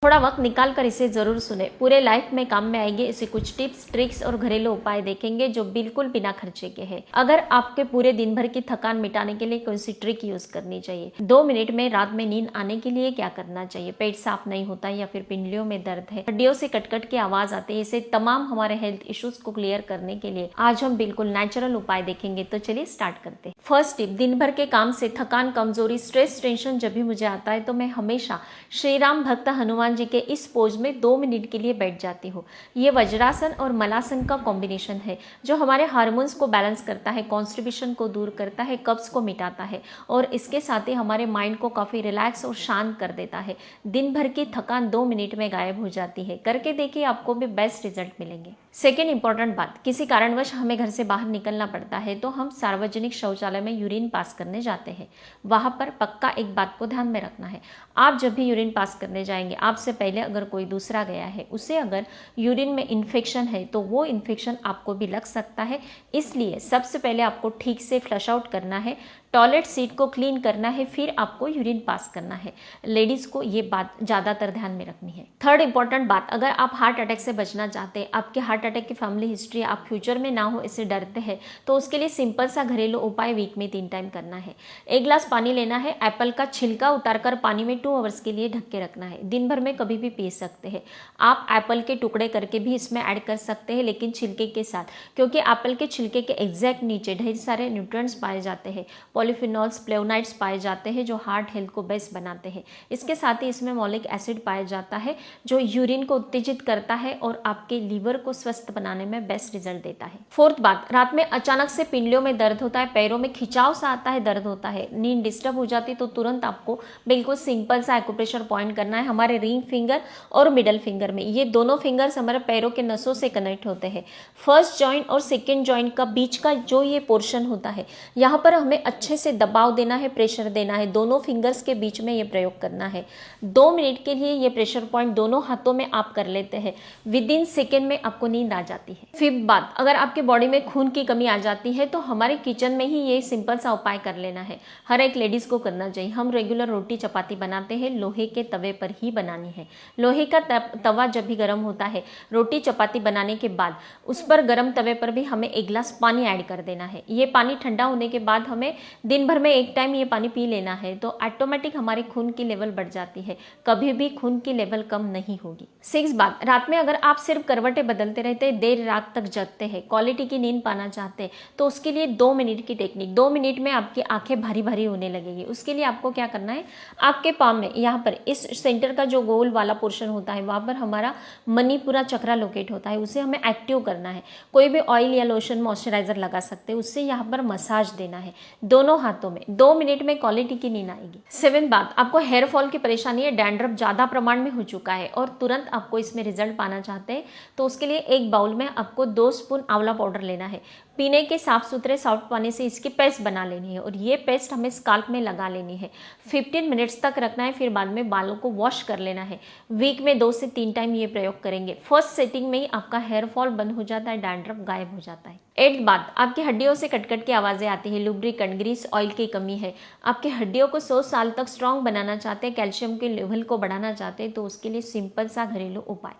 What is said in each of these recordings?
थोड़ा वक्त निकाल कर इसे जरूर सुने, पूरे लाइफ में काम में आएंगे। इसे कुछ टिप्स, ट्रिक्स और घरेलू उपाय देखेंगे जो बिल्कुल बिना खर्चे के हैं। अगर आपके पूरे दिन भर की थकान मिटाने के लिए कोई सी ट्रिक यूज करनी चाहिए, 2 मिनट में रात में नींद आने के लिए क्या करना चाहिए, पेट साफ नहीं होता या फिर पिंडलियों में दर्द है, हड्डियों से कटकट की आवाज आती है, इसे तमाम हमारे हेल्थ इश्यूज को क्लियर करने के लिए आज हम बिल्कुल नेचुरल उपाय देखेंगे। तो चलिए स्टार्ट करते हैं। फर्स्ट टिप, दिन भर के काम से थकान, कमजोरी, स्ट्रेस, टेंशन जब भी मुझे आता है तो मैं हमेशा श्री राम भक्त हनुमान जी के इस पोज में 2 मिनट के लिए बैठ जाती हूँ। ये वज्रासन और मलासन का कॉम्बिनेशन है जो हमारे हार्मोन्स को बैलेंस करता है, कॉन्स्टिपेशन को दूर करता है, कब्ज को मिटाता है और इसके साथ ही हमारे माइंड को काफी रिलैक्स और शांत कर देता है। दिन भर की थकान 2 मिनट में गायब हो जाती है। करके देखिए, आपको भी बेस्ट रिजल्ट मिलेंगे। सेकेंड इंपॉर्टेंट बात, किसी कारणवश हमें घर से बाहर निकलना पड़ता है तो हम सार्वजनिक शौचालय में यूरिन पास करने जाते हैं। वहां पर पक्का एक बात को ध्यान में रखना है, आप जब भी यूरिन पास करने जाएंगे, आपसे पहले अगर कोई दूसरा गया है, उसे अगर यूरिन में इन्फेक्शन है तो वो इन्फेक्शन आपको भी लग सकता है। इसलिए सबसे पहले आपको ठीक से फ्लश आउट करना है, टॉयलेट सीट को क्लीन करना है, फिर आपको यूरिन पास करना है। लेडीज को ये बात ज्यादातर ध्यान में रखनी है। थर्ड इंपॉर्टेंट बात, अगर आप हार्ट अटैक से बचना चाहते हैं, आपके हार्ट अटैक की फैमिली हिस्ट्री, आप फ्यूचर में ना हो इसे डरते हैं, तो उसके लिए सिंपल सा घरेलू उपाय वीक में 3 टाइम करना है। 1 गिलास पानी लेना है, एप्पल का छिलका उतारकर पानी में 2 आवर्स के लिए ढक के रखना है। दिन भर में कभी भी पी सकते हैं। आप एप्पल के टुकड़े करके भी इसमें ऐड कर सकते हैं, लेकिन छिलके के साथ, क्योंकि एप्पल के छिलके के एग्जैक्ट नीचे ढेर सारे न्यूट्रिएंट्स पाए जाते हैं, पॉलीफिनॉल्स, फ्लेवोनाइड्स पाए जाते हैं जो हार्ट हेल्थ को बेस्ट बनाते हैं। इसके साथ ही इसमें मॉलिक एसिड पाया जाता है जो यूरिन को उत्तेजित करता है और आपके लीवर को स्वस्थ बनाने में बेस्ट रिजल्ट देता है। फोर्थ बात, रात में अचानक से पिंडलियों में दर्द होता है, पैरों में खिंचाव सा आता है, दर्द होता है, नींद डिस्टर्ब हो जाती है, तो तुरंत आपको बिल्कुल सिंपल सा एक्यूप्रेशर पॉइंट करना है हमारे रिंग फिंगर और मिडल फिंगर में। ये दोनों फिंगर्स हमारे पैरों के नसों से कनेक्ट होते हैं। फर्स्ट जॉइंट और सेकेंड जॉइंट का बीच का जो ये पोर्शन होता है, यहाँ पर हमें अच्छे से दबाव देना है, प्रेशर देना है। दोनों फिंगर्स के बीच में ये प्रयोग करना है। 2 मिनट के लिए ये प्रेशर पॉइंट दोनों हाथों में आप कर लेते हैं, विद इन सेकेंड में आपको नींद आ जाती है। फिफ्थ बात, अगर आपके बॉडी में खून की कमी आ जाती है तो हमारे किचन में ही ये सिंपल सा उपाय कर लेना है। हर एक लेडीज को करना चाहिए। हम रेगुलर रोटी चपाती बनाते हैं, लोहे के तवे पर ही बनानी है। लोहे का तवा जब भी गर्म होता है, रोटी चपाती बनाने के बाद उस पर गर्म तवे पर भी हमें 1 गिलास पानी ऐड कर देना है। ये पानी ठंडा होने के बाद हमें दिन भर में 1 टाइम ये पानी पी लेना है, तो ऑटोमेटिक हमारे खून की लेवल बढ़ जाती है, कभी भी खून की लेवल कम नहीं होगी। 6 बात, रात में अगर आप सिर्फ करवटें बदलते रहते हैं, देर रात तक जगते हैं, क्वालिटी की नींद पाना चाहते हैं, तो उसके लिए 2 मिनट की टेक्निक। 2 मिनट में आपकी आंखें भारी भारी होने लगेगी। उसके लिए आपको क्या करना है, आपके पाम में यहाँ पर इस सेंटर का जो गोल वाला पोर्शन होता है, वहां पर हमारा मणिपुरा चक्रा लोकेट होता है, उसे हमें एक्टिव करना है। कोई भी ऑयल या लोशन, मॉइस्चराइजर लगा सकते हैं, उससे यहाँ पर मसाज देना है दोनों हाथों में। 2 मिनट में क्वालिटी की नींद आएगी। 7 बात, आपको हेयर फॉल की परेशानी है, डैंड्रफ ज्यादा प्रमाण में हो चुका है और तुरंत आपको इसमें रिजल्ट पाना चाहते हैं, तो उसके लिए एक बाउल में आपको 2 स्पून आंवला पाउडर लेना है। पीने के साफ सुथरे सॉफ्ट पानी से इसकी पेस्ट बना लेनी है और ये पेस्ट हमें स्काल्प में लगा लेनी है। 15 मिनट्स तक रखना है, फिर बाद में बालों को वॉश कर लेना है। वीक में 2 से 3 टाइम ये प्रयोग करेंगे। फर्स्ट सेटिंग में ही आपका हेयर फॉल बंद हो जाता है, डैंड्रफ गायब हो जाता है। 8 बात, आपकी हड्डियों से कटकट की आवाजें आती है, लुब्रिकेंट, ग्रीस, ऑयल की कमी है, आपकी हड्डियों को 100 साल तक स्ट्रांग बनाना चाहते हैं, कैल्शियम के लेवल को बढ़ाना चाहते हैं, तो उसके लिए सिंपल सा घरेलू उपाय,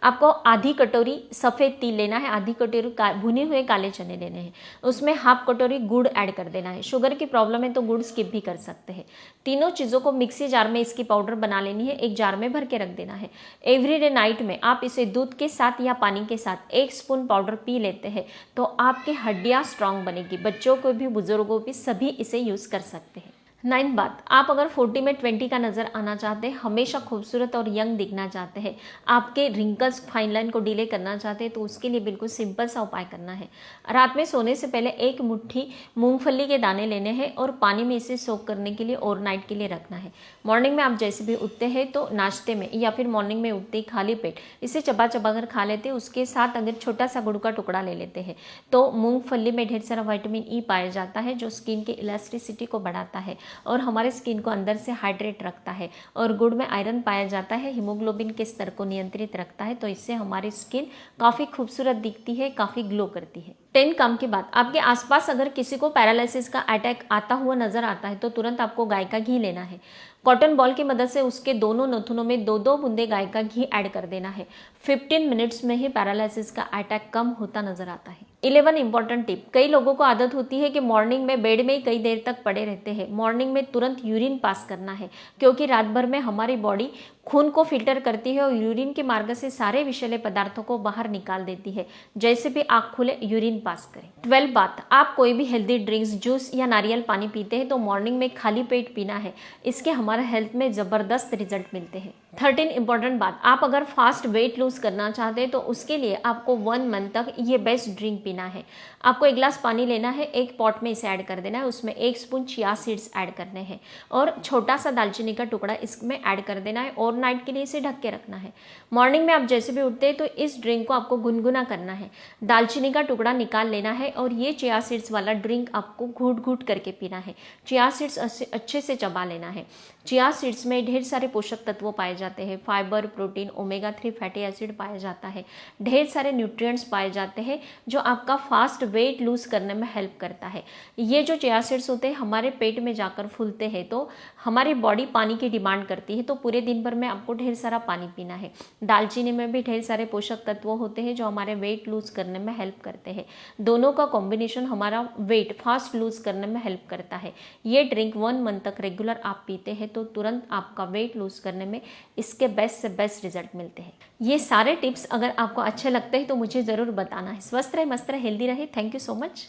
आपको आधी कटोरी सफ़ेद तिल लेना है, आधी कटोरी भुने हुए काले चने लेने हैं, उसमें हाफ कटोरी गुड़ ऐड कर देना है। शुगर की प्रॉब्लम है तो गुड़ स्किप भी कर सकते हैं। तीनों चीज़ों को मिक्सी जार में इसकी पाउडर बना लेनी है, एक जार में भर के रख देना है। एवरीडे नाइट में आप इसे दूध के साथ या पानी के साथ 1 स्पून पाउडर पी लेते हैं तो आपकी हड्डियाँ स्ट्रांग बनेगी। बच्चों को भी, बुजुर्गों को भी, सभी इसे यूज़ कर सकते हैं। 9 बात, आप अगर 40 में 20 का नजर आना चाहते हैं, हमेशा खूबसूरत और यंग दिखना चाहते हैं, आपके रिंकल्स, फाइन लाइन को डिले करना चाहते हैं, तो उसके लिए बिल्कुल सिंपल सा उपाय करना है। रात में सोने से पहले 1 मुट्ठी मूंगफली के दाने लेने हैं और पानी में इसे सोक करने के लिए ओवरनाइट के लिए रखना है। मॉर्निंग में आप जैसे भी उठते हैं तो नाश्ते में या फिर मॉर्निंग में उठते ही खाली पेट इसे चबा चबा कर खा लेते हैं। उसके साथ अगर छोटा सा गुड़ का टुकड़ा ले लेते हैं तो मूंगफली में ढेर सारा विटामिन ई पाया जाता है जो स्किन की इलास्टिसिटी को बढ़ाता है और हमारे स्किन को अंदर से हाइड्रेट रखता है। और गुड़ में आयरन पाया जाता है, हीमोग्लोबिन के स्तर को नियंत्रित रखता है, तो इससे हमारी स्किन काफ़ी खूबसूरत दिखती है, काफ़ी ग्लो करती है। 10 काम की बात, आपके आसपास अगर किसी को पैरालिसिस का अटैक आता हुआ नजर आता है तो तुरंत आपको गाय का घी लेना है। कॉटन बॉल की मदद से उसके दोनों नथुनों में 2-2 बूंदे गाय का घी ऐड कर देना है। 15 मिनट्स में ही पैरालिसिस का अटैक कम होता नजर आता है। 11 इंपॉर्टेंट टिप। कई लोगों को आदत होती है कि मॉर्निंग में बेड में कई देर तक पड़े रहते हैं। मॉर्निंग में तुरंत यूरिन पास करना है, क्योंकि रात भर में हमारी बॉडी खून को फिल्टर करती है और यूरिन के मार्ग से सारे विषैले पदार्थों को बाहर निकाल देती है। जैसे भी आँख खुले यूरिन पास करें। 12 बात। आप कोई भी हेल्दी ड्रिंक्स, जूस या नारियल पानी पीते हैं तो मॉर्निंग में खाली पेट पीना है। इसके हमारे हेल्थ में जबरदस्त रिजल्ट मिलते हैं। 13 इंपॉर्टेंट बात। आप अगर फास्ट वेट लूज करना चाहते हैं तो उसके लिए आपको 1 मंथ तक ये बेस्ट ड्रिंक पीना है। आपको 1 गिलास पानी लेना है, एक पॉट में इसे ऐड कर देना है, उसमें 1 स्पून चिया सीड्स ऐड करने हैं और छोटा सा दालचीनी का टुकड़ा इसमें ऐड कर देना है और नाइट के लिए इसे ढक के रखना है। मॉर्निंग में आप जैसे भी उठते हैं तो इस ड्रिंक को आपको गुनगुना करना है, दालचीनी का टुकड़ा निकाल लेना है और ये चिया सीड्स वाला ड्रिंक आपको घूट घूट करके पीना है। चिया सीड्स अच्छे से चबा लेना है। चिया सीड्स में ढेर सारे पोषक तत्व पाए जाते हैं, fibre, protein, omega 3 fatty acid पाया जाता है, ढेर सारे न्यूट्रिएंट्स पाए जाते हैं जो आपका फास्ट वेट लूज करने में हेल्प करता है। ये जो चिया सीड्स होते हैं हमारे पेट में जाकर फूलते हैं तो हमारी बॉडी पानी की डिमांड करती है, तो पूरे दिन भर में आपको ढेर सारा पानी पीना है। दालचीनी में भी ढेर सारे पोषक तत्व होते हैं जो हमारे वेट लूज करने में हेल्प करते हैं। दोनों का कॉम्बिनेशन हमारा वेट फास्ट लूज करने में हेल्प करता है। ये ड्रिंक 1 मंथ तक रेगुलर आप पीते हैं तो तुरंत आपका वेट लूज करने में इसके बेस्ट से बेस्ट रिजल्ट मिलते हैं। ये सारे टिप्स अगर आपको अच्छे लगते हैं तो मुझे ज़रूर बताना है। स्वस्थ रहे, मस्त रहे, हेल्दी रहे। Thank you so much.